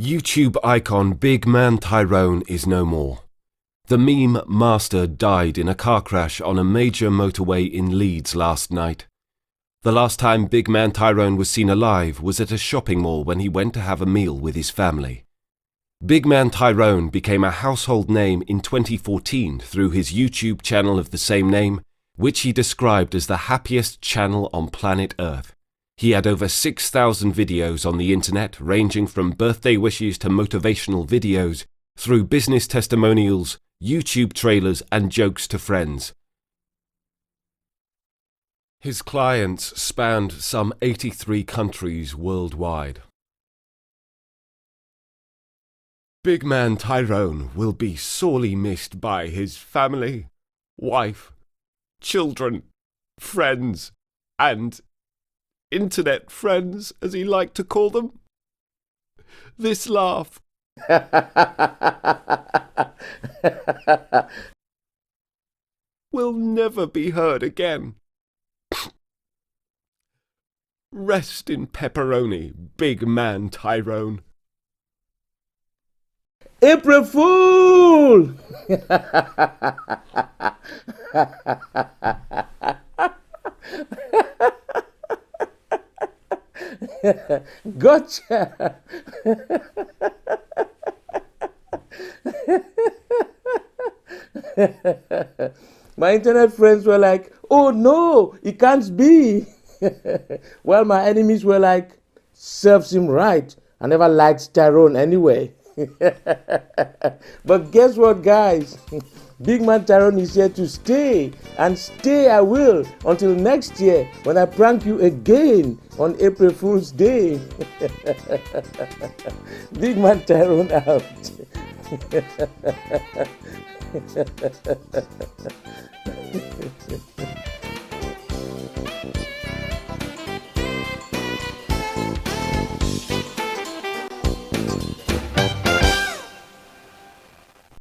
YouTube icon Big Man Tyrone is no more. The meme master died in a car crash on a major motorway in Leeds last night. The last time Big Man Tyrone was seen alive was at a shopping mall when he went to have a meal with his family. Big Man Tyrone became a household name in 2014 through his YouTube channel of the same name, which he described as the happiest channel on planet Earth. He had over 6,000 videos on the internet, ranging from birthday wishes to motivational videos, through business testimonials, YouTube trailers, and jokes to friends. His clients spanned some 83 countries worldwide. Big Man Tyrone will be sorely missed by his family, wife, children, friends, and internet friends, as he liked to call them. This laugh will never be heard again. Rest in pepperoni, Big Man Tyrone. April Fool! Gotcha! My internet friends were like, oh no, it can't be. Well, my enemies were like, serves him right. I never liked Tyrone anyway. But guess what, guys? Big Man Tyrone is here to stay, and stay I will until next year when I prank you again on April Fool's Day. Big Man Tyrone out.